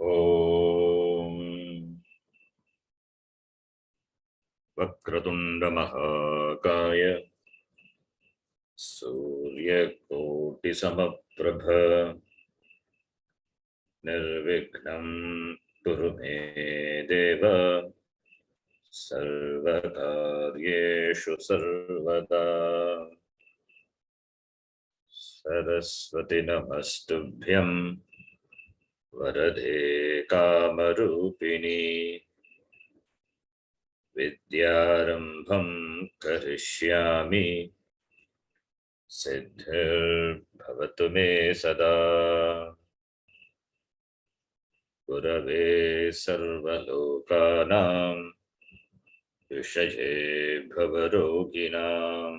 Om Vakratunda Mahakaya Surya Koti Samaprabha Nirvignam Kurume Deva Sarvakaryeshu Sarvada Saraswati Namastubhyam Varade Kamarupini Vidyarambham Karishyami Siddhir Bhavatu Me Sada Gurave Sarvalokanam Vishaye Bhavaroginam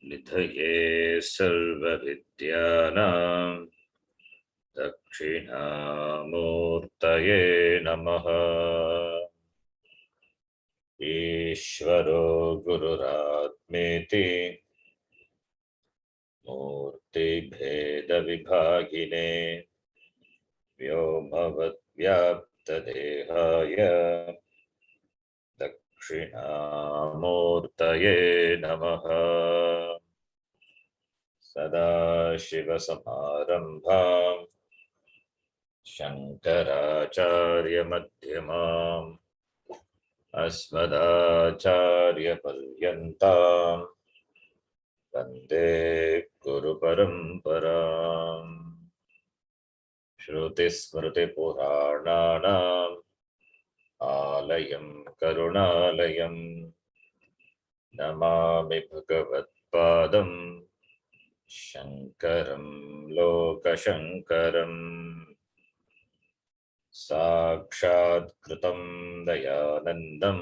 Nidhaye Sarvavidyanam Dakshinamurtaye Namaha Ishvaro Gururatmeti Murti Bheda Vibhagine Vyomavat Vyapta Dehaya Dakshinamurtaye Namaha Sadashiva Samarambham Shankaracharya Madhyamam Asmadacharya Paryantam Vande Guru Paramparam Shruti Smriti Purananam Alayam Karunalayam Namami Bhagavat Padam Shankaram Lokashankaram Sakshat Kritam Dayanandam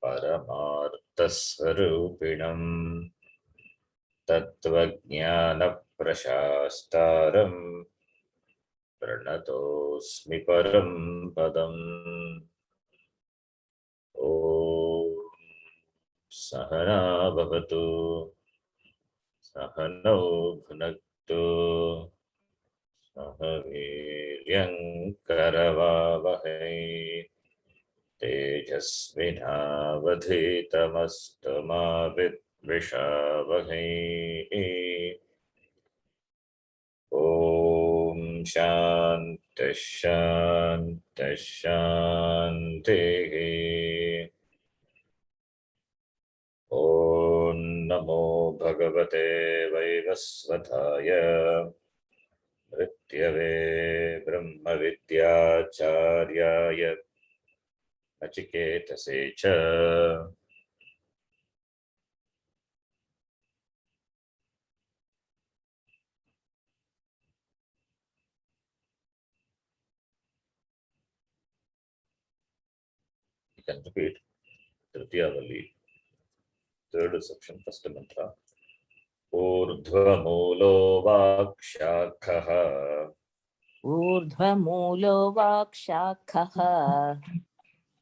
Paramarthasvarupinam Tattvajnana Prashastaram Pranatosmi Param Padam Om Sahana Bhavatu Sahano Bhunaktu Sahaviryam Karavavahai Tejasvinavadhitamastu ma vidvishavahai Om Shanti Shanti Shanti Om Namo Bhagavate Vaivasvataya Vrityave Brahma Vidyacharya Nachiketa Secha. You can repeat Tritiyavalli, third section, first mantra. Urdhvamulo vakshakhaha ऊर्ध्वमूलो वाक्शाखः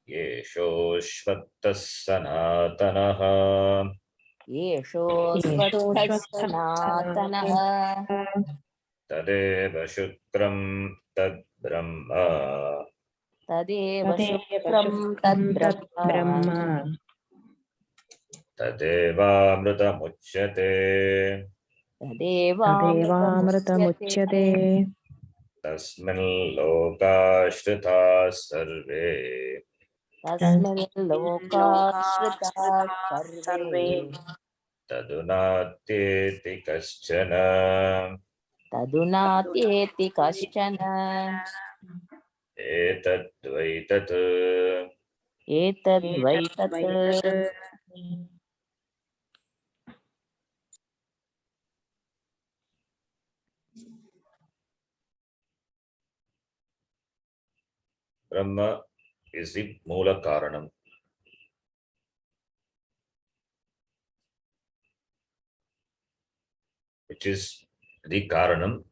Yeshoshvattas sanatanaha येषोऽस्वत्थः सनातनः Tadeva shukram tadbrahma तदेव शुक्रं तद्ब्रह्म Tadevamritamuchyate तदेवामृतमुच्यते Tasmin lokashritha sarve तस्मिन् लोकाश्रिताः सर्वे Tadunatyeti kaschana तदुनात्येति कश्चन Etadvaitat एतद्वै तत् Brahma is the Moola Karanam, which is the Karanam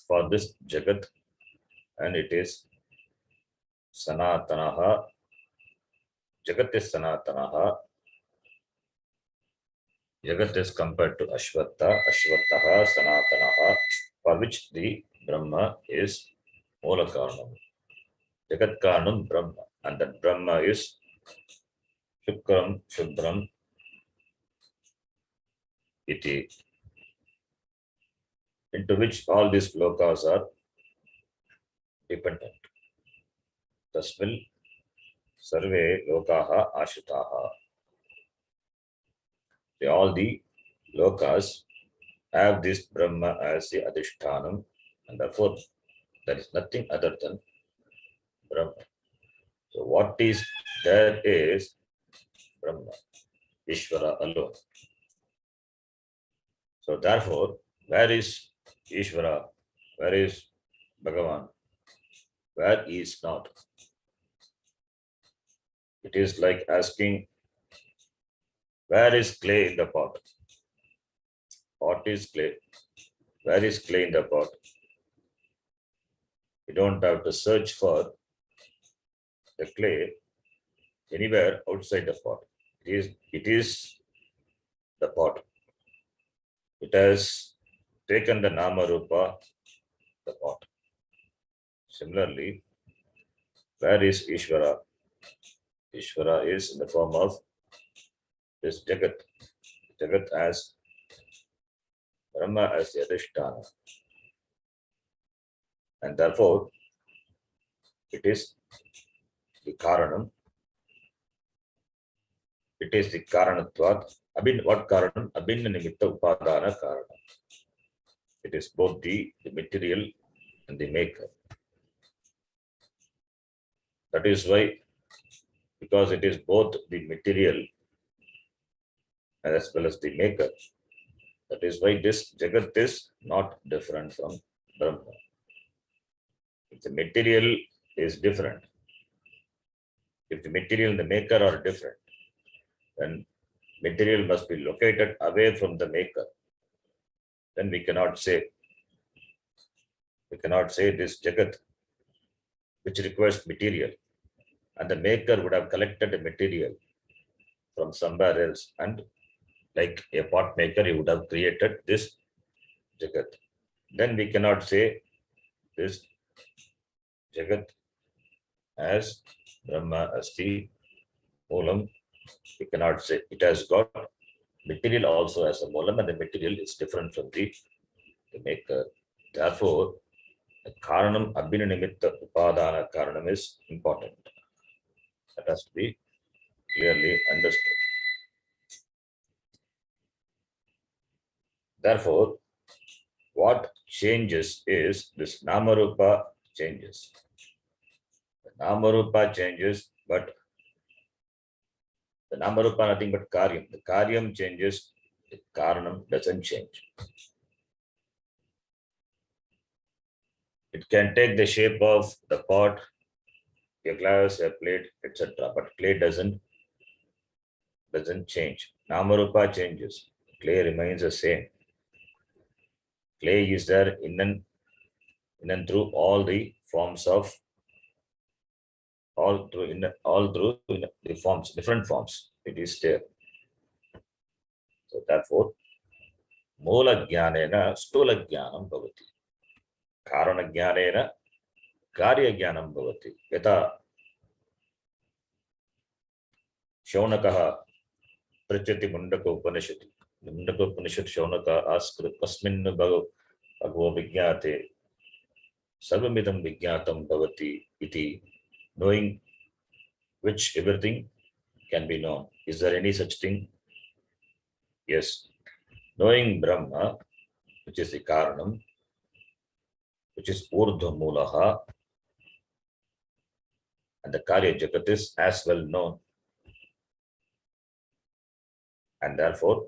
for this Jagat, and it is Sanatanaha. Jagat is Sanatanaha. Jagat is compared to Ashvatta, Ashvattaha, Sanatanaha, for which the Brahma is Moola Karanam. Jagat Karanam Brahma. And that Brahma is Shukram, Shubram, Iti, into which all these lokas are dependent. Tasmil Sarve Lokaha Ashitaha. All the lokas have this Brahma as the Adhishthanam, and therefore there is nothing other than Brahma. So what is there is Brahma, Ishvara alone. So therefore, where is Ishvara? Where is Bhagavan? Where he is not? It is like asking, where is clay in the pot? Pot is clay. Where is clay in the pot? You don't have to search for the clay anywhere outside the pot. It is the pot. It has taken the Nama Rupa, the pot. Similarly, where is Ishvara? Ishvara is in the form of this Jagat. Jagat as Brahma as the Adhisthana. And therefore, it is the Karanam. It is the Karanatvat. What Karanam? Abhinna Nimitta Upadana Karanam. It is both the material and the maker. That is why, because it is both the material as well as the maker, that is why this Jagat is not different from Brahma. If the material is different, if the material and the maker are different, then material must be located away from the maker. Then we cannot say this Jagat, which requires material, and the maker would have collected the material from somewhere else, and like a pot maker, he would have created this Jagat. Then we cannot say this Jagat as Brahma as the Moolam. We cannot say it has got material also as a Moolam, and the material is different from the maker. Therefore, the Karanam Abhinna Nimitta Upadana Karanam is important. That has to be clearly understood. Therefore, what changes is this Namarupa changes. The Namarupa changes, but the Namarupa nothing but Karyam. The Karyam changes, the Karanam doesn't change. It can take the shape of the pot, a glass, a plate, etc. But clay doesn't change. Namarupa changes. Clay remains the same. Clay is there in and through all the forms of the forms, different forms. It is there. So therefore, Moola Jnanena Stula Jnanam Bhavati. Karana Jnanena Karya Jnanam Bhavati. Yata Shaunakaha Prachati Mundaka Upanishati. The Mundaka Upanishad Shaunaka asked Kasmin Bhagavo Vijnate Sarvamidam Vijnatam Bhavati Iti, knowing which everything can be known. Is there any such thing? Yes. Knowing Brahma, which is the Karanam, which is Urdhva Mulaha, and the Karya Jagat is as well known. And therefore,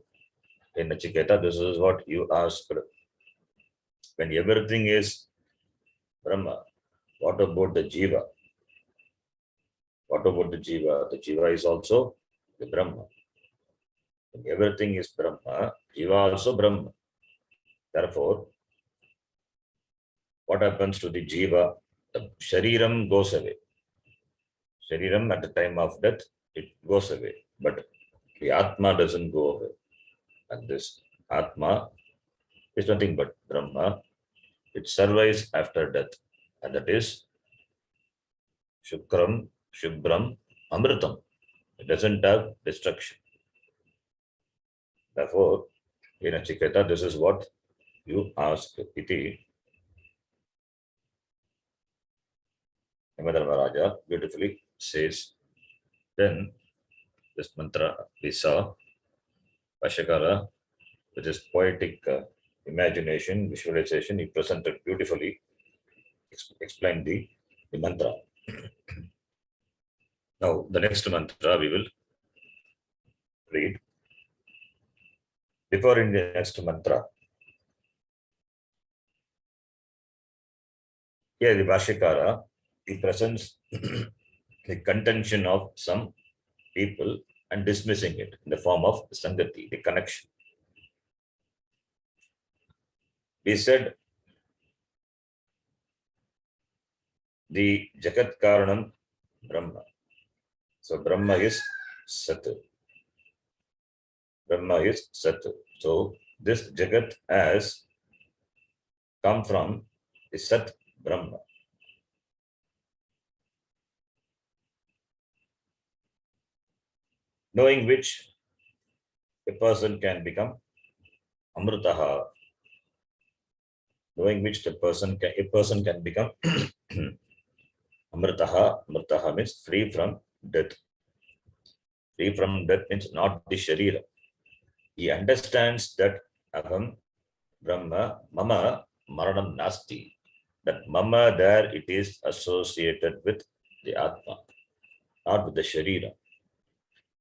in Nachiketa, this is what you asked. When everything is Brahma, what about the Jiva? What about the Jiva? The Jiva is also the Brahma. When everything is Brahma, Jiva also Brahma. Therefore, what happens to the Jiva? The Shariram goes away. Shariram at the time of death, it goes away. But the Atma doesn't go away. And this Atma is nothing but Brahma, it survives after death, and that is Shukram, Shubram, Amritam. It doesn't have destruction. Therefore, in Nachiketa, this is what you ask. Iti Raja beautifully says. Then this mantra we saw, Pashakara, which is poetic imagination, visualization, he presented beautifully, explained the mantra. Now, the next mantra we will read. Before in the next mantra, here the Bhashikara, he presents the contention of some people and dismissing it in the form of Sangati, the connection. We said the Jagat Karanam Brahma. So Brahma is Sat. Brahma is Sat. So this Jagat has come from the Sat Brahma. Knowing which a person can become Amrutaha. Knowing which a person can become Amritaha. Amritaha means free from death. Free from death means not the Sharira. He understands that Aham Brahma Mama Maranam Nasti. That Mama there it is associated with the Atma, not with the Sharira.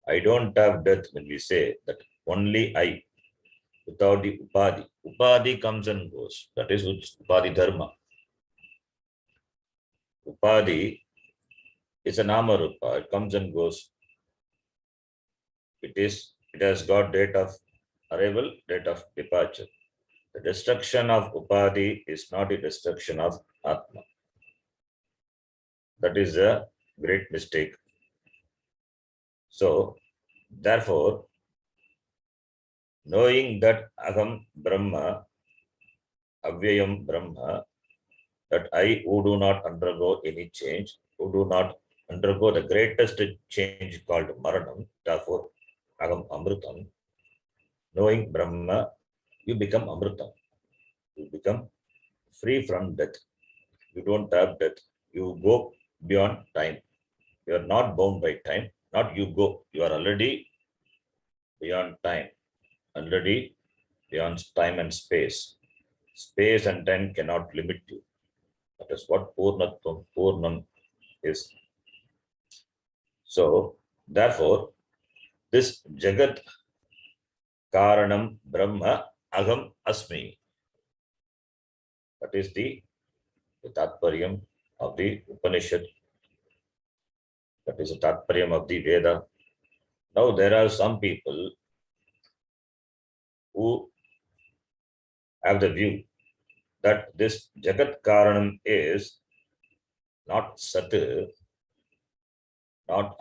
I don't have death when we say that only I, without the Upadhi. Upadhi comes and goes. That is Upadhi Dharma. Upadhi is a Nama Rupa. It comes and goes. It has got date of arrival, date of departure. The destruction of Upadhi is not the destruction of Atma. That is a great mistake. So, therefore, knowing that Aham Brahma, Avyayam Brahma, that I who do not undergo any change, who do not undergo the greatest change called Maranam, therefore, Aham Amritam, knowing Brahma, you become Amritam. You become free from death. You don't have death. You go beyond time. You are not bound by time. Not you go. You are already beyond time. Already beyond time and space. Space and time cannot limit you. That is what Purnam is. So, therefore, this Jagat Karanam Brahma Aham Asmi. That is the Tatparyam of the Upanishad. That is the Tatparyam of the Veda. Now, there are some people who have the view that this Jagat Karanam is not Sat, not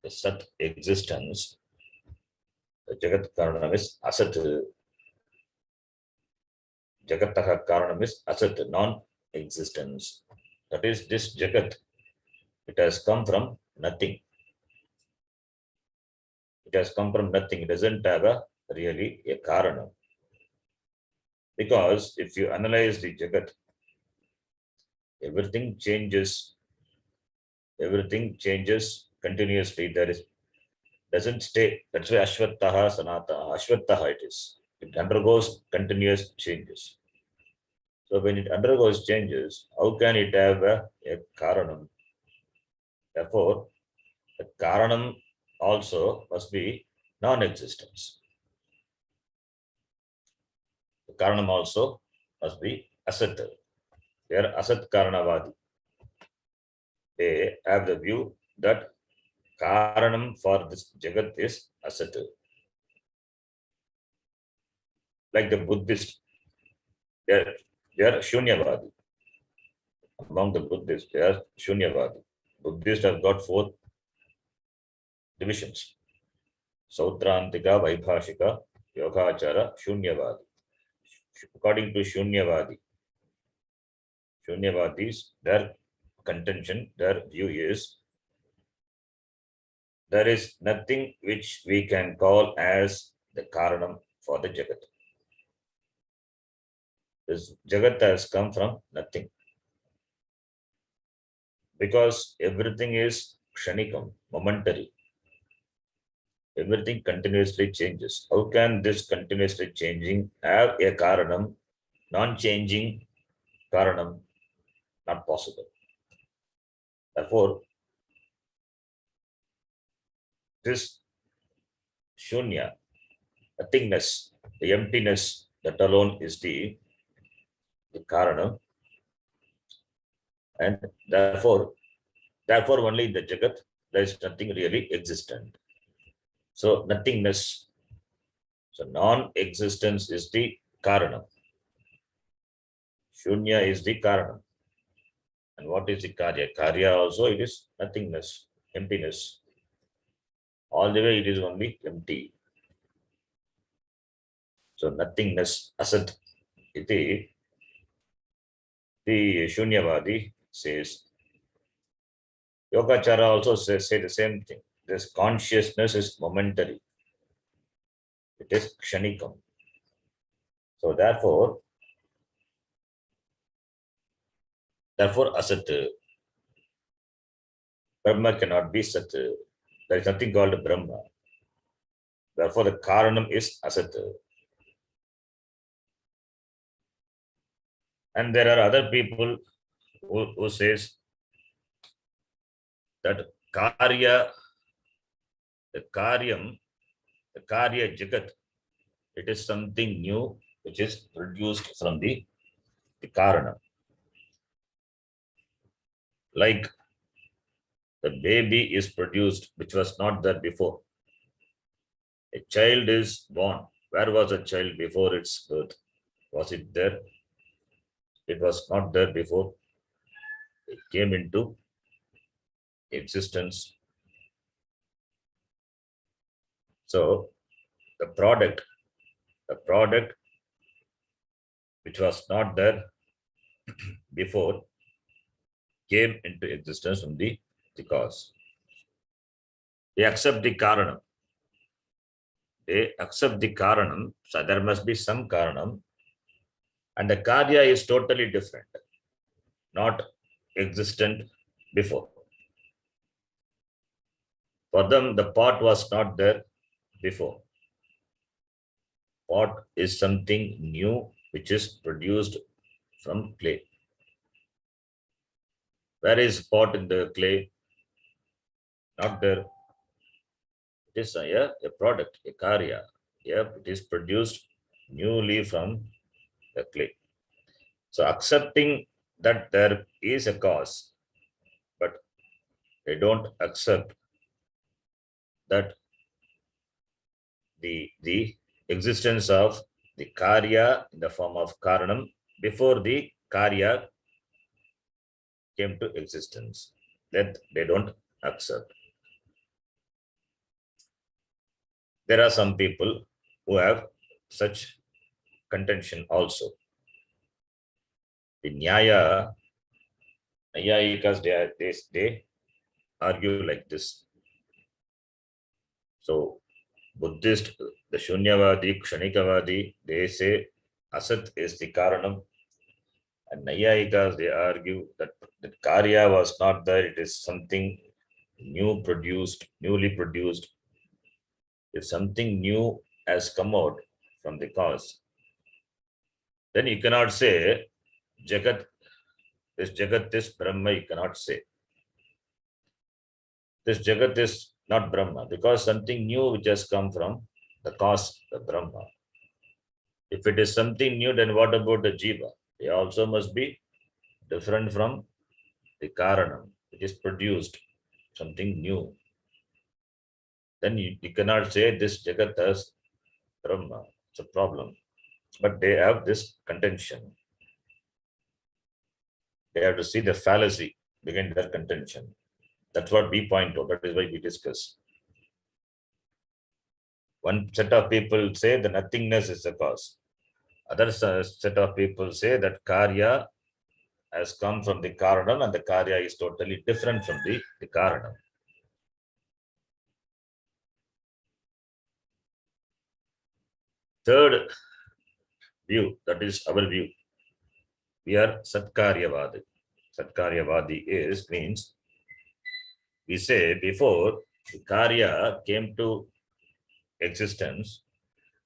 the Sat existence. The Jagat Karanam is Asat. Jagataha Karanam is Asat, non-existence. That is this Jagat. It has come from nothing. It has come from nothing. It doesn't have really a Karanam. Because if you analyze the Jagat, everything changes. Everything changes continuously. There is doesn't stay. That's why Ashwataha Sanata. Ashwataha it is. It undergoes continuous changes. So when it undergoes changes, how can it have a Karanam? Therefore, the Karanam also must be non-existence. The Karanam also must be Asat. They are Asat Karanavadi. They have the view that Karanam for this Jagat is Asat. Like the Buddhists, they are Shunyavadi. Among the Buddhists, they are Shunyavadi. Buddhists have got 4 divisions. Sautrantika, Vaibhashika, Yogachara, Shunyavadi. According to Shunyavadi, Shunyavadis, their contention, their view is there is nothing which we can call as the Karanam for the Jagat. This Jagat has come from nothing. Because everything is kshanikam, momentary. Everything continuously changes. How can this continuously changing have a Karanam, non-changing Karanam? Not possible. Therefore, this Shunya, nothingness, the emptiness, that alone is the Karanam. And therefore only in the Jagat, there is nothing really existent. So nothingness, so non-existence is the Karanam. Shunya is the Karanam. And what is the Karya? Karya also it is nothingness, emptiness. All the way it is only empty. So nothingness, asat, iti, the Shunyavadi says. Yogacara also say the same thing. This consciousness is momentary. It is kshanikam. So therefore asat, Brahma cannot be sat. There is nothing called Brahma. Therefore the Karanam is asat. And there are other people who says that Karya, the Karya Jagat, it is something new which is produced from the Karana. Like the baby is produced which was not there before. A child is born. Where was a child before its birth? Was it there? It was not there before. It came into existence. So the product which was not there before came into existence from the cause. They accept the Karanam. They accept the Karanam, so there must be some Karanam. And the Karya is totally different, not existent before. For them, the pot was not there before. Pot is something new which is produced from clay. Where is pot in the clay? Not there. It is a product, a Karya. Yep, it is produced newly from the clay. So accepting that there is a cause, but they don't accept that the existence of the Karya in the form of Karanam before the Karya came to existence. That they don't accept. There are some people who have such contention also. The Nyayikas, they argue like this. So Buddhist, the Shunyavadi, Kshanikavadi, they say Asat is the Karanam. And Nayayikas, they argue that the Karya was not there, it is something newly produced. If something new has come out from the cause, then you cannot say Jagat, this Jagat is Brahma, you cannot say. This Jagat is not Brahma, because something new which has come from the cause, the Brahma. If it is something new, then what about the Jiva? They also must be different from the Karanam. It is produced, something new. Then you cannot say this Jagat as Brahma. It's a problem. But they have this contention. They have to see the fallacy behind their contention. That's what we point out. That is why we discuss. One set of people say the nothingness is the cause. Other set of people say that Karya has come from the Karanam, and the Karya is totally different from the Karanam. Third view, that is our view. We are Satkaryavadi. Satkaryavadi means we say before the Karya came to existence,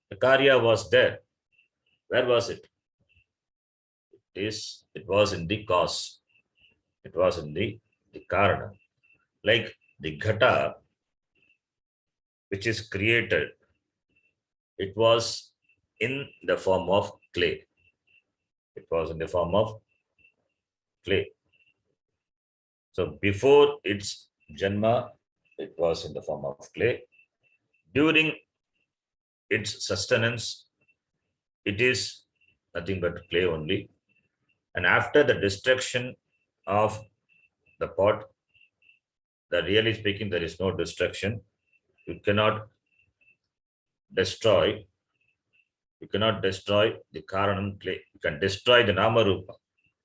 the Karya was there. Where was it? It was in the cause. It was in the Karana. Like the Ghata, which is created, it was in the form of clay. It was in the form of clay. So before its Janma, it was in the form of clay. During its sustenance, it is nothing but clay only. And after the destruction of the pot, really speaking, there is no destruction. You cannot destroy the Karanam clay. You can destroy the Namarupa.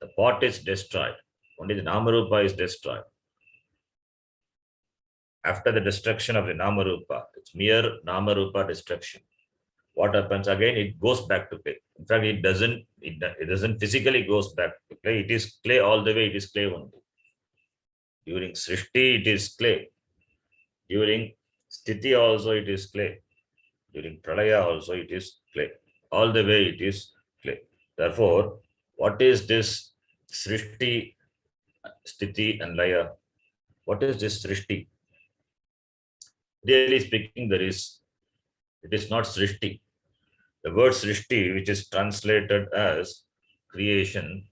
The pot is destroyed. Only the Namarupa is destroyed. After the destruction of the Namarupa, it's mere Namarupa destruction. What happens again? It goes back to clay. In fact, it doesn't physically goes back to clay. It is clay all the way. It is clay only. During Srishti, it is clay. During Sthiti also, it is clay. During Pralaya also, it is clay. All the way, it is clay. Therefore, what is this Srishti, Sthiti, and Laya? What is this Srishti? Really speaking, it is not Srishti. The word Srishti, which is translated as creation,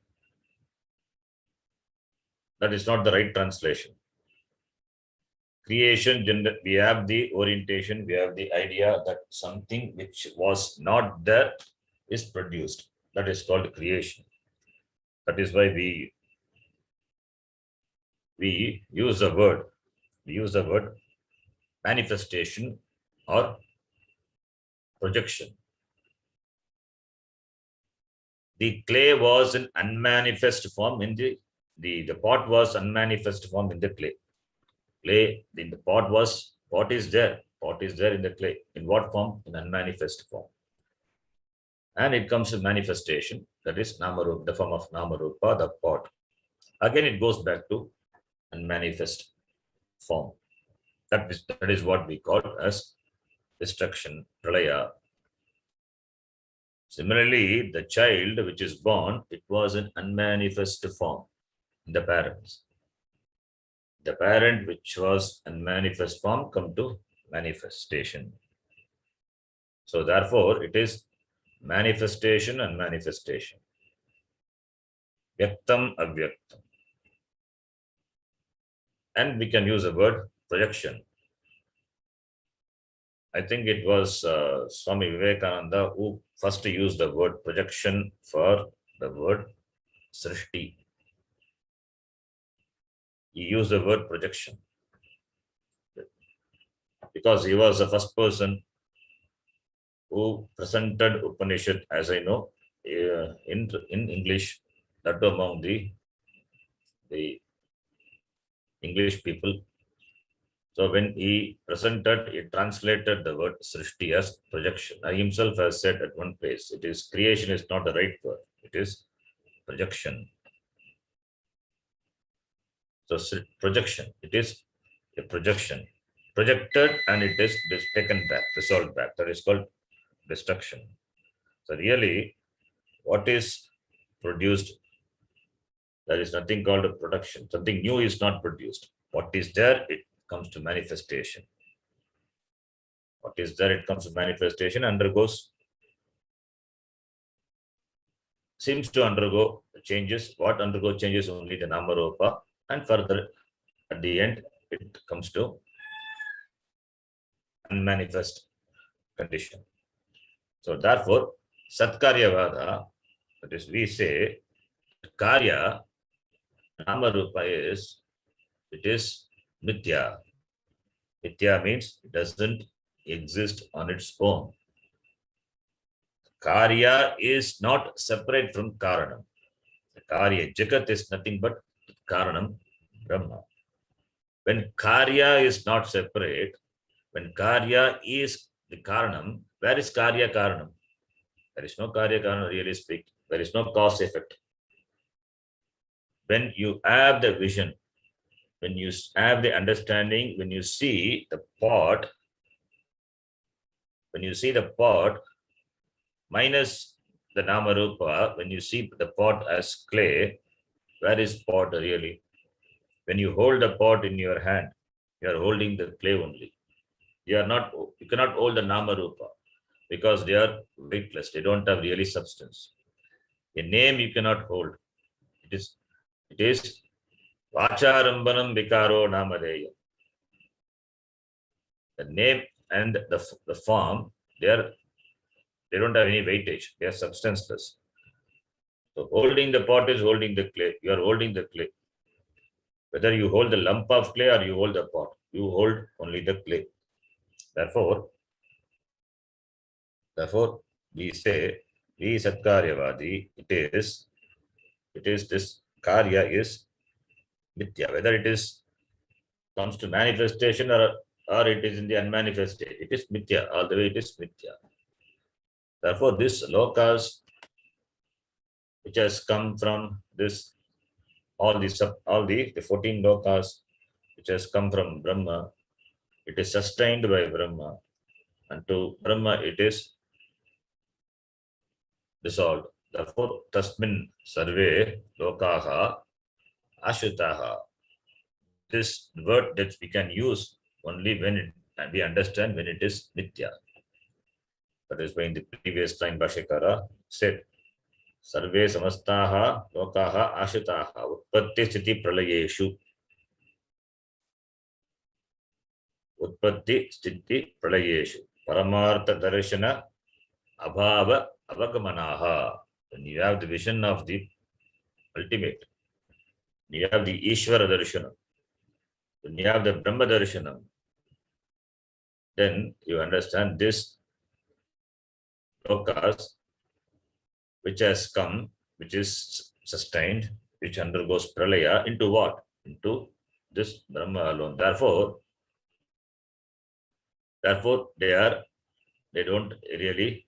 that is not the right translation. Creation, we have the orientation, we have the idea that something which was not there is produced. That is called creation. That is why we use the word. We use the word manifestation or projection. The clay was an unmanifest form in the pot was unmanifest form in the clay. Clay in the pot is there. Pot is there in the clay. In what form? In unmanifest form. And it comes to manifestation, that is Namarupa, the form of Namarupa, the pot. Again, it goes back to unmanifest form. That is what we call as destruction, pralaya. Similarly, the child which is born, it was an unmanifest form in the parents. The parent which was unmanifest form come to manifestation. So therefore, it is manifestation and manifestation. Vyaktam, avyaktam. And we can use the word projection. I think it was Swami Vivekananda who first used the word projection for the word Srishti. He used the word projection because he was the first person who presented Upanishad, as I know, in English, that among the English people. So when he presented, he translated the word Srishti as projection. I himself has said at one place, it is creation is not the right word. It is projection. So projection, it is a projection. Projected and it is taken back, resolved back. That is called destruction. So really, what is produced? There is nothing called a production. Something new is not produced. What is there, it comes to manifestation. What is there, it comes to manifestation, seems to undergo changes. What undergo changes? Only the Namarupa, and further at the end, it comes to unmanifest condition. So therefore, Satkaryavada, that is, we say, Karya, Namarupa it is Mithya. Mithya means it doesn't exist on its own. Karya is not separate from Karanam. The Karya. Jagat is nothing but Karanam, Brahma. When Karya is not separate, when Karya is the Karanam, where is Karya Karanam? There is no Karya Karanam, really speak. There is no cause effect. When you have the vision, when you have the understanding, when you see the pot, minus the Namarupa, when you see the pot as clay, where is pot really? When you hold the pot in your hand, you are holding the clay only. You cannot hold the Namarupa because they are weightless. They don't have really substance. A name you cannot hold. It is Vacharambanam Vikaro Namadeya. The name and the form, they don't have any weightage. They are substanceless. So holding the pot is holding the clay. You are holding the clay. Whether you hold the lump of clay or you hold the pot, you hold only the clay. Therefore, we say, we Satkaryavadi, it is this Karya is Mithya. Whether it comes to manifestation or it is in the unmanifested, it is Mithya. All the way it is Mithya. Therefore, this lokas, which has come from this, all the 14 lokas, which has come from Brahma, it is sustained by Brahma, and to Brahma it is dissolved. Therefore, tasmin sarve lokaha ashutaha. This word that we can use only when we understand when it is Nitya. That is why in the previous line Bhashikara said, Sarve samastaha lokaha ashutaha utpatti sthiti pralayeshu. Utpatti sthiti pralayeshu. Paramartha darshana abhava avagamanaha. When you have the vision of the ultimate, when you have the Ishvara darshana, when you have the Brahma darshana, then you understand this lokas which has come, which is sustained, which undergoes pralaya, into what? Into this Brahma alone. Therefore they don't really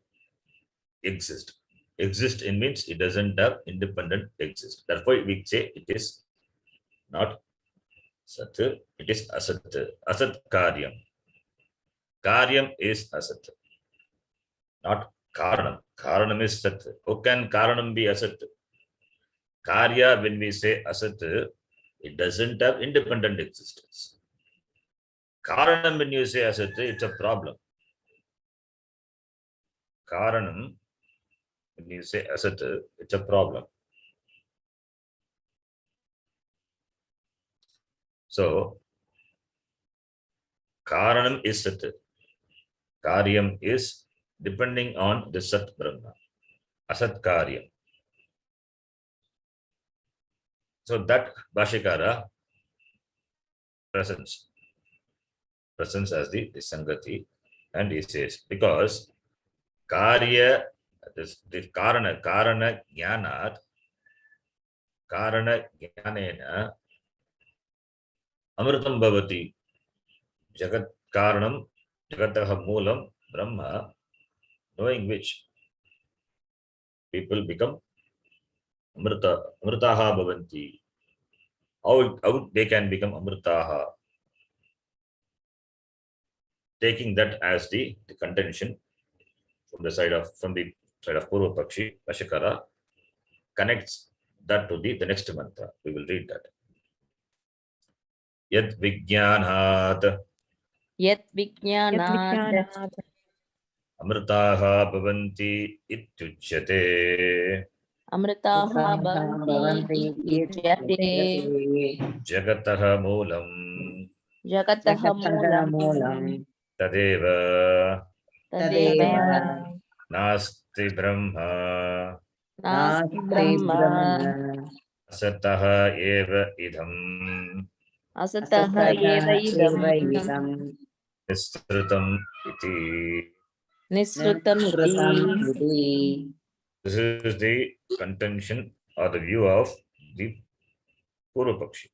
exist. Exist in means it doesn't have independent exist. Therefore we say it is not Sat, it is Asat. Asat Karyam. Karyam is Asat, not Karanam. Karanam is Sat. How can Karanam be Asat? Karya, when we say Asat, it doesn't have independent existence. Karanam, when you say Asat, it's a problem. Karanam, when you say Asat, it's a problem. So, Karanam is Sat. Karyam is depending on the Sat Brahma. Asat Karyam. So that Bhashikara presents as the Sangati, and he says, because Karya, the Karana Jnanat, Karana Jnanena, Amritam Bhavati, Jagat Karanam, Jagataha Moolam, Brahma, knowing which people become Amritaha Bhavanti. How they can become Amritaha? Taking that as the contention from the side of Purva Pakshi, Bhashikara connects that to the next mantra. We will read that. Yad Vijnanat Amritaha Bhavanti Ityuchyate Amritaha bhavanti ityate Jagataha Moolam Jagataha moolam Tadeva Tadeva Nasti Brahma Nasti Brahma Asataha Eva Idham Asataha eva idam Nisrutam Iti. Nisrutam iti. This is the contention or the view of the Purvapakshi,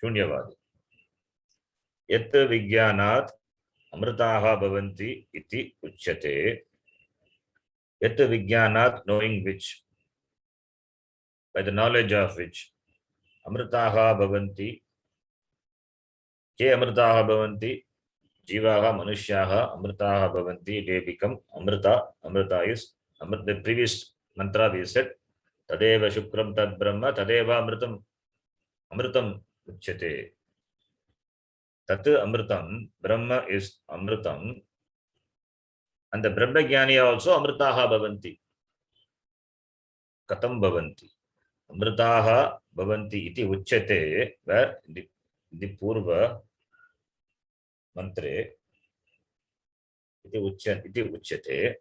Shunyavadi. Yat Vigyanat Amritaha Bhavanti iti Uchyate. Yat Vigyanat, knowing which, by the knowledge of which, Amritaha Bhavanti, Ke Amritaha Bhavanti, Jivaha Manushyaha Amritaha Bhavanti, they become Amrita. Amrita is, the previous mantra we said, Tadeva Shukram Tad Brahma, Tadeva Amritam, Amritam Uchyate. Tat Amritam, Brahma is Amritam, and the Brahma Jnani also Amritaha Bhavanti. Katam Bhavanti. Amritaha Bhavanti iti Uchyate, where the Purva Mantre, iti Uchyate,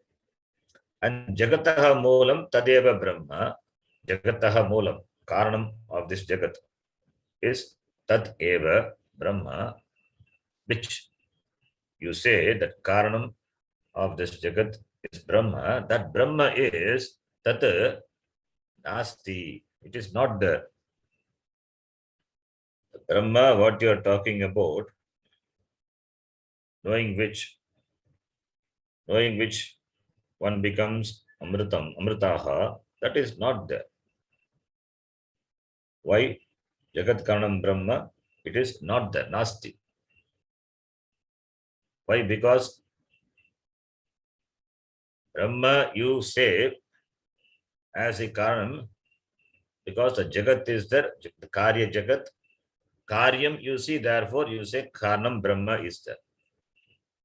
and Jagataha Moolam Tadeva Brahma. Jagataha Moolam, Karanam of this Jagat, is Tad Eva Brahma, which you say that Karanam of this Jagat is Brahma. That Brahma is Tat Nasti. It is not there. Brahma, what you are talking about, knowing which one becomes Amritam, Amritaha, that is not there. Why? Jagat Karanam Brahma, it is not there, Nasti. Why? Because Brahma you say as a Karanam, because the Jagat is there, the Karya Jagat, Karyam you see, therefore you say Karanam Brahma is there.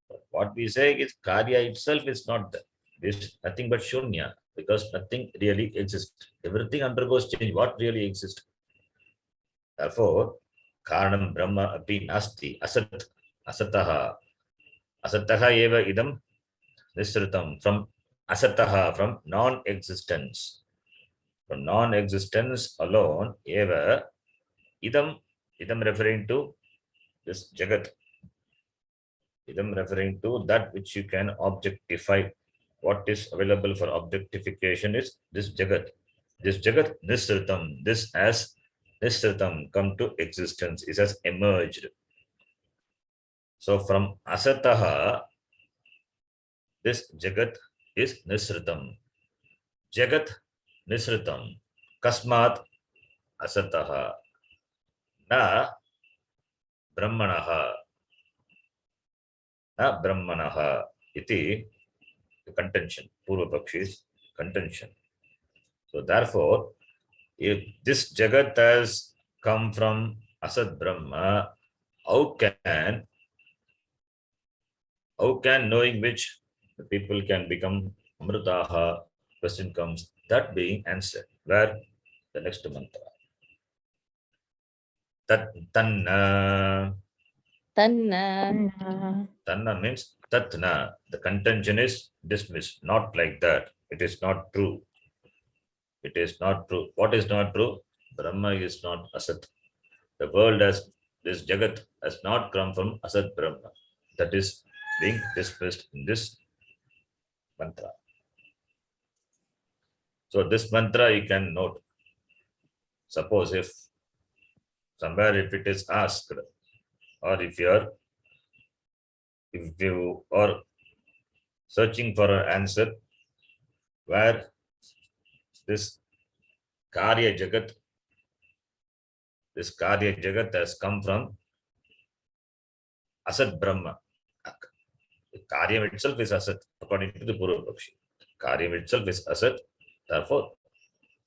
But what we say is Karya itself is not there. This is nothing but Shunya, because nothing really exists. Everything undergoes change. What really exists? Therefore, Karanam Brahma api nasti, asat, asataha. Asataha eva idam nisritam, from asataha, from non-existence. From non-existence alone, eva idam referring to this Jagat. Idam referring to that which you can objectify. What is available for objectification is this Jagat. This Jagat nisritam, this as nisritam, come to existence, is has emerged. So from asataha, this Jagat is nisritam. Jagat nisritam. Kasmat asataha. Na brahmanaha. Na brahmanaha. Iti the contention. Purvapakshi's contention. So therefore, if this Jagat has come from Asat Brahma, how can knowing which the people can become Amritaha? Question comes, that being answered. Where? The next mantra. Tat tanna. Tanna. Tanna means tatna. The contention is dismissed. Not like that. It is not true. It is not true. What is not true? Brahma is not Asat. The world has, this Jagat has not come from Asat Brahma. That is being dismissed in this mantra. So this mantra you can note. Suppose if somewhere if it is asked, or if you are searching for an answer where this Karya Jagat has come from Asat Brahma. Karyam itself is Asat, according to the Purvapakshi. Karyam itself is Asat, therefore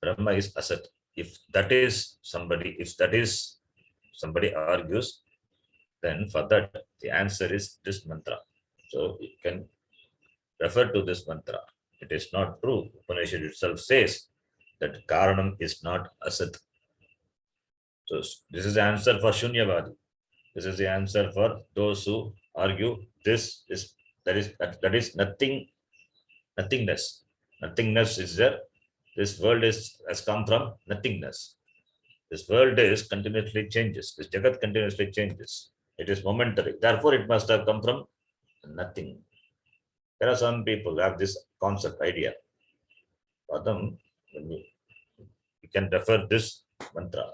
Brahma is Asat. If that is somebody argues, then for that the answer is this mantra. So you can refer to this mantra. It is not true. Upanishad itself says that Karanam is not Asat. So this is the answer for Shunyavadi. This is the answer for those who argue that is nothing, nothingness. Nothingness is there. This world has come from nothingness. This world is continuously changes. This Jagat continuously changes. It is momentary. Therefore, it must have come from nothing. There are some people who have this concept, idea. For them, when you can refer this mantra.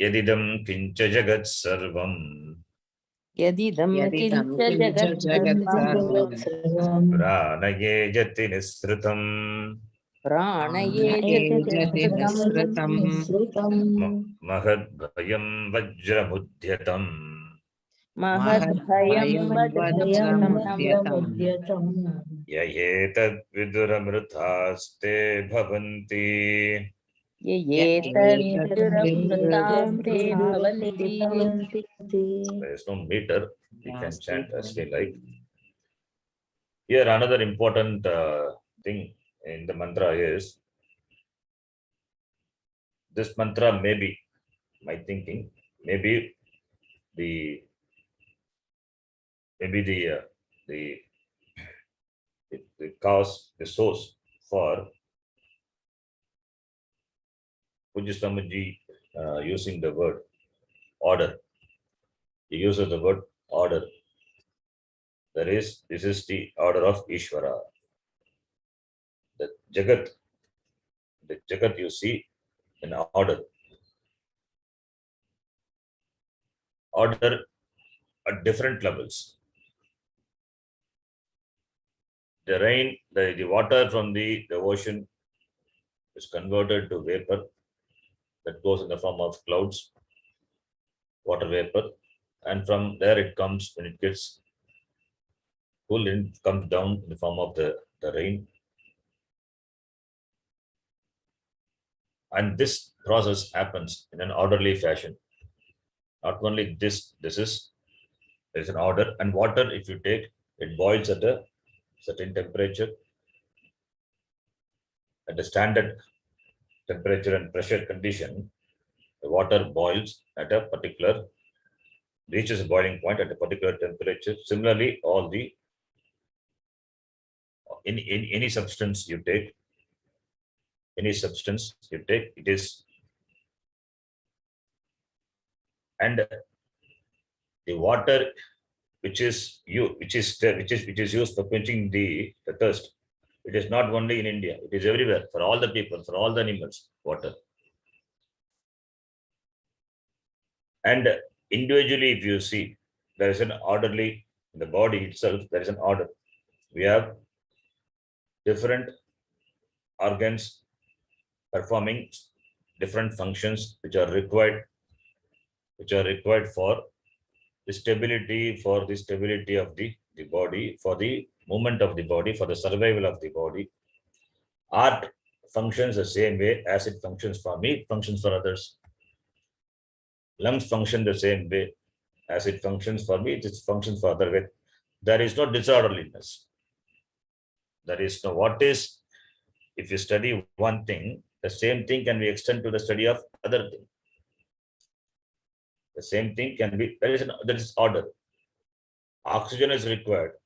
Yadidam kincha jagat sarvam Yadidam kincha jagat sarvam pranaye jati nisritam pranaye jati nisritam mahad bhayam vajramudhyatam mahadbhayam vajramudhyatam yayetat viduramruthaste bhavanti. yetad viduramrutam te bhavanti. There is no meter. We can chant as we like. Here, another important thing in the mantra is this mantra. Maybe my thinking, maybe the cause, the source for Pujasamaji using the word order. He uses the word order. This is the order of Ishvara. The Jagat you see in order. Order at different levels. The rain, the water from the ocean is converted to vapor that goes in the form of clouds, water vapor, and from there it comes, when it gets cool, it comes down in the form of the rain. And this process happens in an orderly fashion. Not only this is an order, and water, if you take, it boils at a certain temperature, at a standard temperature and pressure condition. The water boils at a particular, reaches a boiling point at a particular temperature. Similarly, all the in any substance you take, it is, and the water which is used for quenching the thirst. It is not only in India, it is everywhere, for all the people, for all the animals, water. And individually, if you see, there is an orderly, in the body itself, there is an order. We have different organs performing different functions which are required for the stability of the body, for the movement of the body, for the survival of the body. Art functions the same way as it functions for me, it functions for others. Lungs function the same way as it functions for me, it functions for other way. There is no disorderliness. There is no, what is, if you study one thing, the same thing can be extended to the study of other thing. The same thing can be, there is order. Oxygen is required.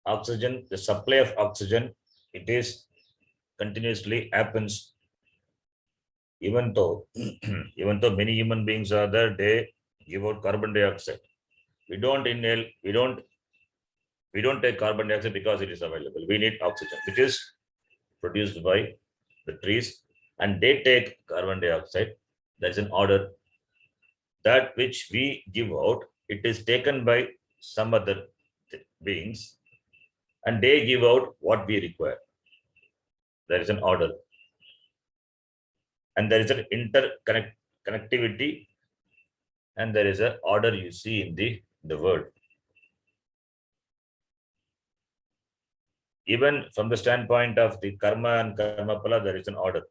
Oxygen, the supply of oxygen, it is continuously happens. Even though many human beings are there, they give out carbon dioxide. We don't inhale, we don't take carbon dioxide because it is available. We need oxygen, which is produced by the trees, and they take carbon dioxide. There is an order. That which we give out, it is taken by some other beings, and they give out what we require. There is an order. And there is an interconnectivity, and there is an order you see in the world. Even from the standpoint of the karma and karma phala, there is an order.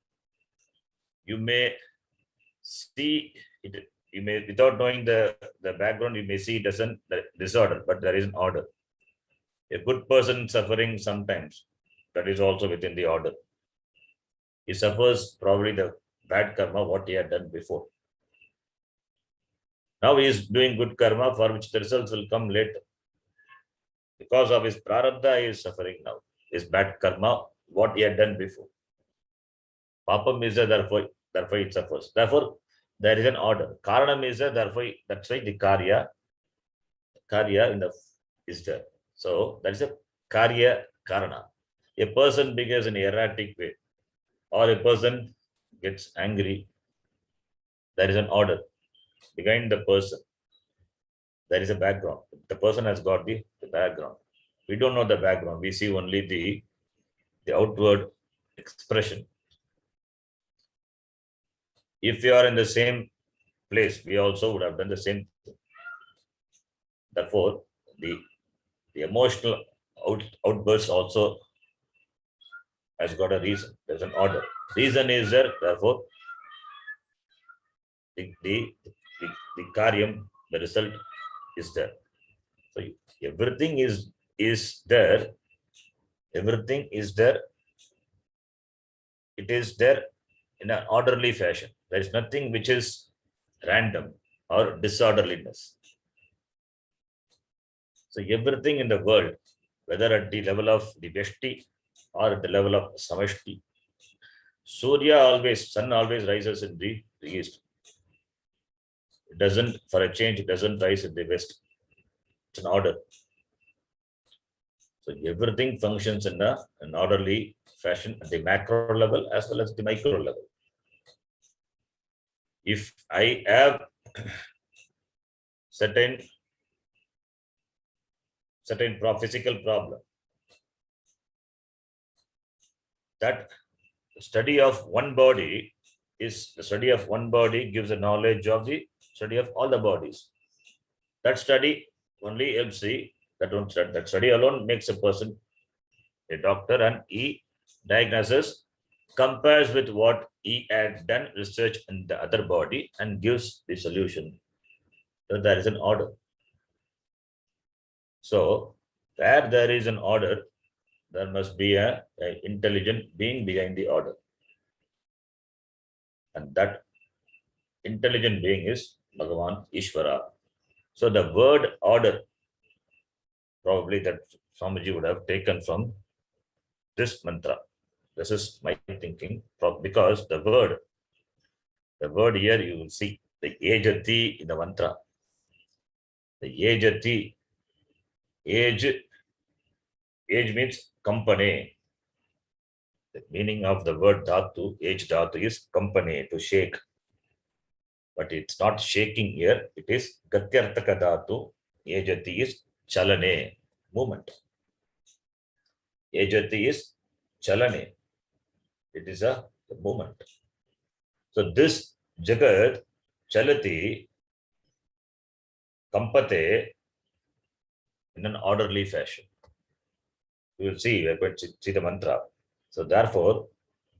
You may see it, you may, without knowing the background, you may see it as a disorder, but there is an order. A good person suffering sometimes, that is also within the order. He suffers probably the bad karma, what he had done before. Now he is doing good karma, for which the results will come later. Because of his prarabdha, he is suffering now. His bad karma, what he had done before. Papam is therefore it suffers. Therefore, there is an order. Karanam is therefore, that's why the karya in the is there. So that is a karya karana. a person behaves in an erratic way, or a person gets angry, there is an order. Behind the person, there is a background. The person has got the background. We don't know the background. We see only the outward expression. If we are in the same place, we also would have done the same thing. Therefore, the emotional outburst also has got a reason. There's an order. Reason is there. Therefore, the karyam, the result is there. So everything is there. Everything is there. It is there in an orderly fashion. There is nothing which is random or disorderliness. So everything in the world, whether at the level of the Vyashti or at the level of Samashti, sun always rises in the east. It doesn't, for a change, it doesn't rise in the west. It's an order. So everything functions in an orderly fashion at the macro level as well as the micro level. If I have certain physical problem, that study of one body is the study of one body gives a knowledge of the study of all the bodies. That study only helps that study alone makes a person a doctor, and he diagnoses, compares with what he had done research in the other body and gives the solution. So there is an order. So where there is an order, there must be an intelligent being behind the order. And that intelligent being is Bhagavan Ishvara. So the word order, probably that Swamiji would have taken from this mantra. This is my thinking, because the word here you will see the ejati in the mantra. The ejati, age means company. The meaning of the word dhatu, age dhatu, is company, to shake. But it's not shaking here. It is gatyartaka dhatu. Ejati is chalane, movement. Ejati is chalane. It is a movement. So this jagat chalati kampate in an orderly fashion. You will see, we are going to see the mantra. So therefore,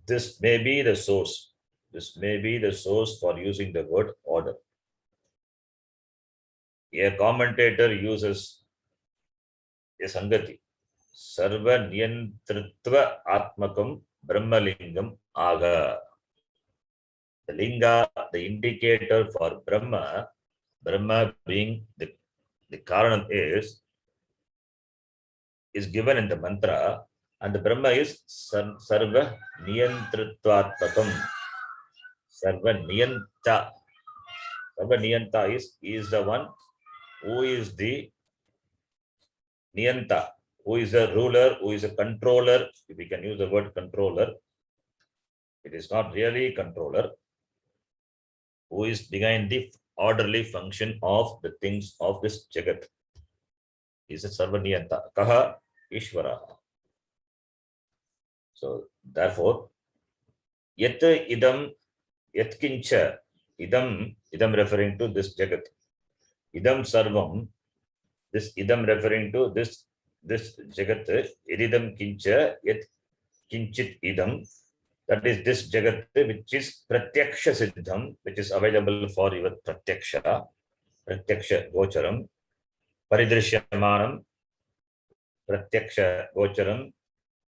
this may be the source. This may be the source for using the word order. A commentator uses a sangati. Sarva niyantritva atmakam brahmalingam aga. The linga, the indicator for Brahma being the Karanam is given in the mantra, and the Brahma is Sarva Niyantritvatmakam. Sarva Niyanta. Sarva Niyanta is the one who is the Niyanta, who is a ruler, who is a controller. If we can use the word controller, it is not really controller, who is behind the orderly function of the things of this Jagat. Is a Sarvaniyanta. Kaha Ishvara. So therefore, yet idam yatkincha, idam referring to this Jagat. Idam sarvam, this idam referring to this Jagat. Idam kincha yat kinchit idam. That is this Jagat which is pratyaksha siddham, which is available for your pratyaksha gocharam. Paridrishyamanam pratyaksha gocharam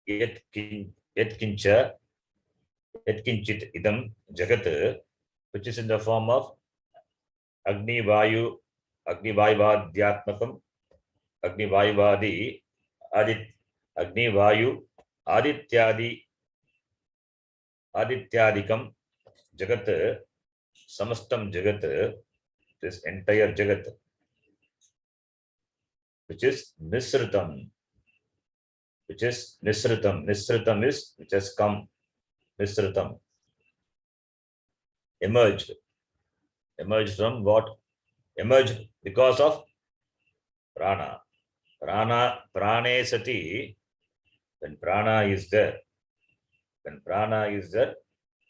yatkincha yatkinchit idam jagat, which is in the form of Agni Vayuvadhyatmakam, Agni Vayuvadi, Agni Vayu, Adityadikam jagat, samastam jagat, this entire jagat, which is Nisritam. which is Nisritam. Nisritam is which has come. Nisritam. Emerged. Emerged from what? Emerged because of prana. Prane sati. When prana is there,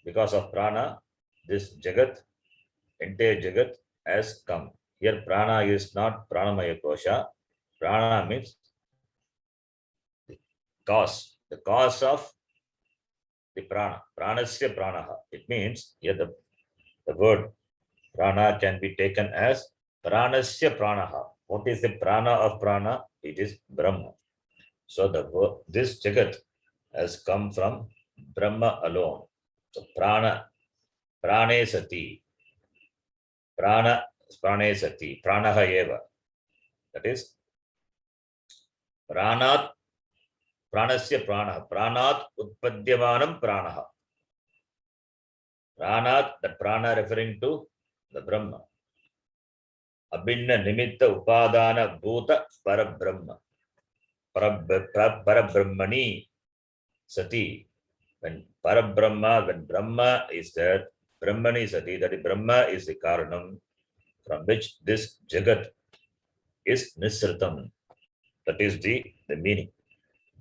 because of prana, this Jagat, entire Jagat has come. Here prana is not pranamaya kosha. Prana means the cause of the prana. Pranasya pranaha. It means here the word prana can be taken as pranasya pranaha. What is the prana of prana? It is Brahma. So this Jagat has come from Brahma alone. So prane sati, prane sati, pranaha eva. That is pranat, pranasya pranaha, pranat utpadyamanam pranaha. Pranat, the prana referring to the Brahma. Abhinna nimitta upadana bhuta parabrahma. Parabrahmani sati. When Parabrahma, when Brahma is there, Brahmani sati, that is Brahma is the karanam from which this Jagat is Nisritam. That is the meaning.